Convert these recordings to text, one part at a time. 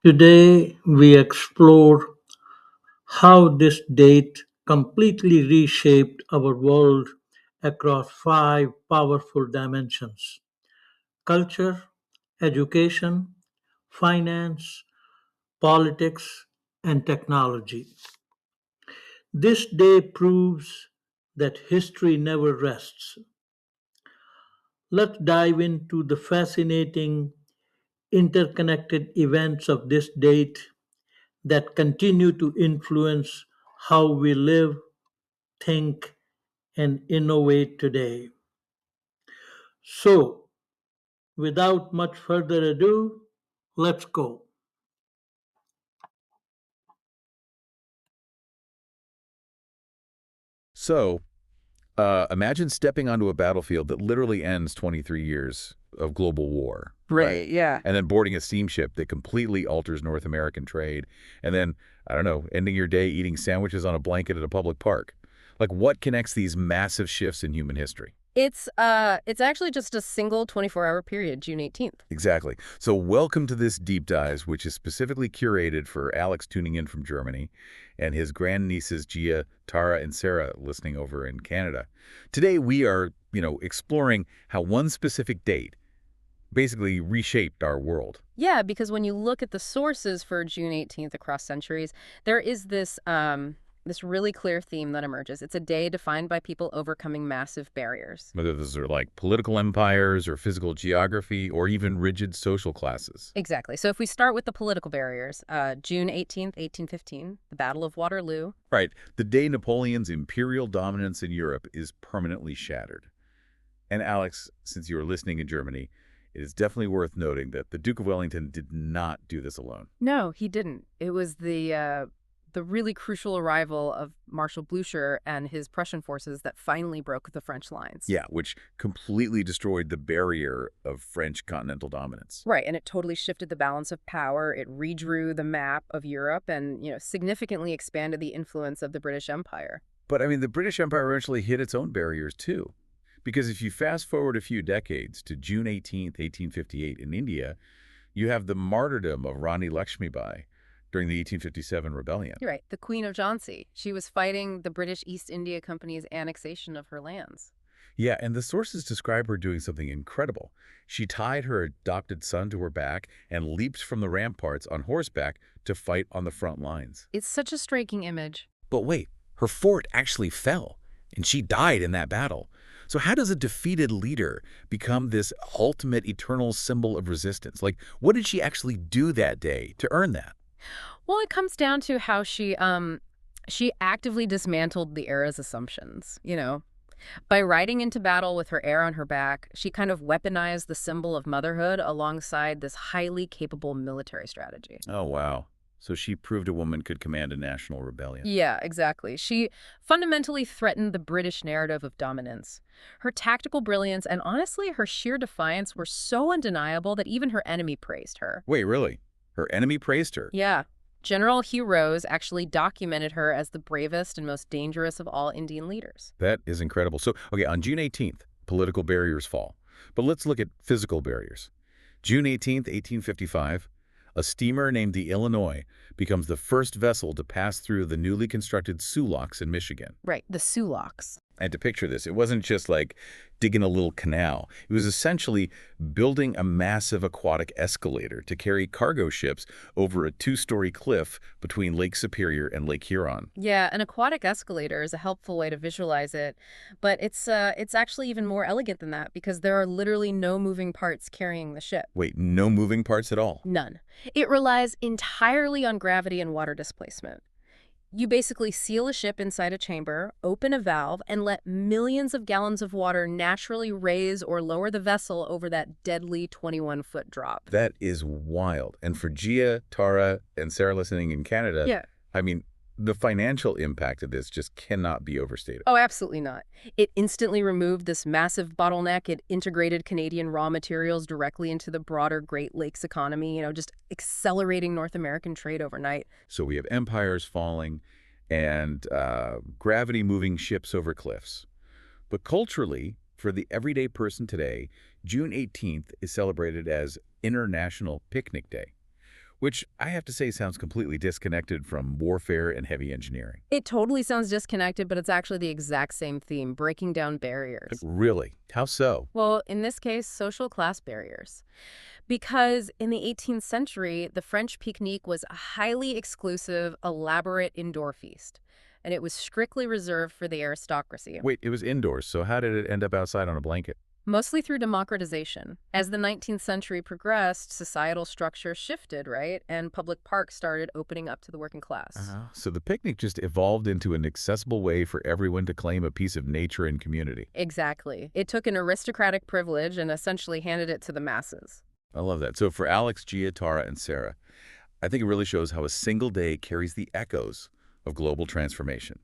Today, we explore how this date completely reshaped our world across five powerful dimensions: culture, education, finance, politics, and technology. This day proves that history never rests. Let's dive into the fascinating interconnected events of this date that continue to influence how we live, think, and innovate today. So, without much further ado, let's go. So, imagine stepping onto a battlefield that literally ends 23 years of global war, right? Right, yeah. And then boarding a steamship that completely alters North American trade. And then, I don't know, ending your day eating sandwiches on a blanket at a public park. Like, what connects these massive shifts in human history? It's actually just a single 24-hour period, June 18th. Exactly. So welcome to this deep dive, which is specifically curated for Alex tuning in from Germany and his grandnieces Gia, Tara, and Sarah listening over in Canada. Today we are, exploring how one specific date basically reshaped our world. Yeah, because when you look at the sources for June 18th across centuries, there is this really clear theme that emerges. It's a day defined by people overcoming massive barriers. Whether those are like political empires or physical geography or even rigid social classes. Exactly. So if we start with the political barriers, June 18th, 1815, the Battle of Waterloo. Right. The day Napoleon's imperial dominance in Europe is permanently shattered. And Alex, since you were listening in Germany, it is definitely worth noting that the Duke of Wellington did not do this alone. No, he didn't. It was the really crucial arrival of Marshal Blucher and his Prussian forces that finally broke the French lines. Yeah, which completely destroyed the barrier of French continental dominance. Right, and it totally shifted the balance of power. It redrew the map of Europe and, significantly expanded the influence of the British Empire. But I mean, the British Empire eventually hit its own barriers too. Because if you fast forward a few decades to June 18th, 1858 in India, you have the martyrdom of Rani Lakshmibai during the 1857 rebellion. You're right, the Queen of Jhansi. She was fighting the British East India Company's annexation of her lands. Yeah, and the sources describe her doing something incredible. She tied her adopted son to her back and leaped from the ramparts on horseback to fight on the front lines. It's such a striking image. But wait, her fort actually fell, and she died in that battle. So how does a defeated leader become this ultimate eternal symbol of resistance? Like, what did she actually do that day to earn that? Well, it comes down to how she actively dismantled the era's assumptions, By riding into battle with her heir on her back, she kind of weaponized the symbol of motherhood alongside this highly capable military strategy. Oh, wow. So she proved a woman could command a national rebellion. Yeah, exactly. She fundamentally threatened the British narrative of dominance. Her tactical brilliance and honestly, her sheer defiance were so undeniable that even her enemy praised her. Wait, really? Her enemy praised her? Yeah. General Hugh Rose actually documented her as the bravest and most dangerous of all Indian leaders. That is incredible. So, okay, on June 18th, political barriers fall. But let's look at physical barriers. June 18th, 1855, a steamer named the Illinois becomes the first vessel to pass through the newly constructed Sioux Locks in Michigan. Right, the Sulaks. And to picture this, it wasn't just like digging a little canal. It was essentially building a massive aquatic escalator to carry cargo ships over a two-story cliff between Lake Superior and Lake Huron. Yeah, an aquatic escalator is a helpful way to visualize it, but it's actually even more elegant than that because there are literally no moving parts carrying the ship. Wait, no moving parts at all? None. It relies entirely on gravity and water displacement. You basically seal a ship inside a chamber, open a valve, and let millions of gallons of water naturally raise or lower the vessel over that deadly 21-foot drop. That is wild. And for Gia, Tara, and Sarah listening in Canada, Yeah. I mean, the financial impact of this just cannot be overstated. Oh, absolutely not. It instantly removed this massive bottleneck. It integrated Canadian raw materials directly into the broader Great Lakes economy, just accelerating North American trade overnight. So we have empires falling and gravity moving ships over cliffs. But culturally, for the everyday person today, June 18th is celebrated as International Picnic Day, which I have to say sounds completely disconnected from warfare and heavy engineering. It totally sounds disconnected, but it's actually the exact same theme, breaking down barriers. Really? How so? Well, in this case, social class barriers. Because in the 18th century, the French pique-nique was a highly exclusive, elaborate indoor feast, and it was strictly reserved for the aristocracy. Wait, it was indoors, so how did it end up outside on a blanket? Mostly through democratization. As the 19th century progressed, societal structure shifted, right? And public parks started opening up to the working class. So the picnic just evolved into an accessible way for everyone to claim a piece of nature and community. Exactly. It took an aristocratic privilege and essentially handed it to the masses. I love that. So for Alex, Gia, Tara, and Sarah, I think it really shows how a single day carries the echoes of global transformation.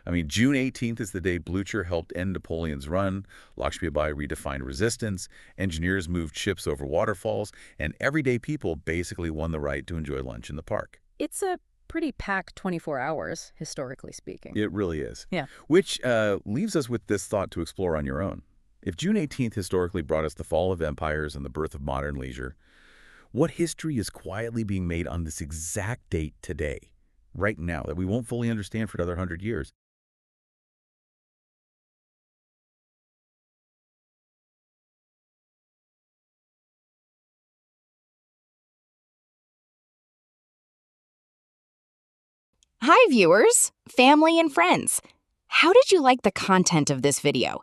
I mean, June 18th is the day Blücher helped end Napoleon's run, Lakshmi-Bai redefined resistance, engineers moved ships over waterfalls, and everyday people basically won the right to enjoy lunch in the park. It's a pretty packed 24 hours, historically speaking. It really is. Yeah. Which leaves us with this thought to explore on your own. If June 18th historically brought us the fall of empires and the birth of modern leisure, what history is quietly being made on this exact date today, right now, that we won't fully understand for another 100 years? Hi viewers, family and friends. How did you like the content of this video?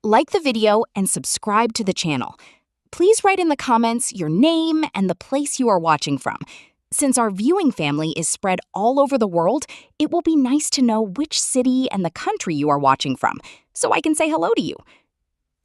Like the video and subscribe to the channel. Please write in the comments your name and the place you are watching from. Since our viewing family is spread all over the world, it will be nice to know which city and the country you are watching from, so I can say hello to you.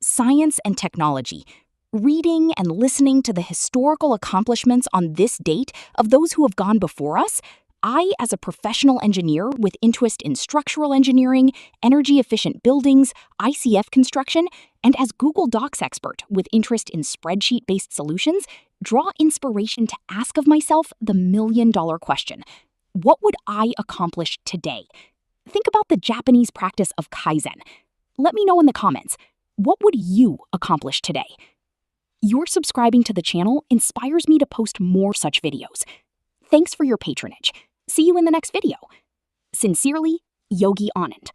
Science and technology. Reading and listening to the historical accomplishments on this date of those who have gone before us, I, as a professional engineer with interest in structural engineering, energy-efficient buildings, ICF construction, and as Google Docs expert with interest in spreadsheet-based solutions, draw inspiration to ask of myself the million-dollar question. What would I accomplish today? Think about the Japanese practice of Kaizen. Let me know in the comments, what would you accomplish today? Your subscribing to the channel inspires me to post more such videos. Thanks for your patronage. See you in the next video. Sincerely, Yogi Anand.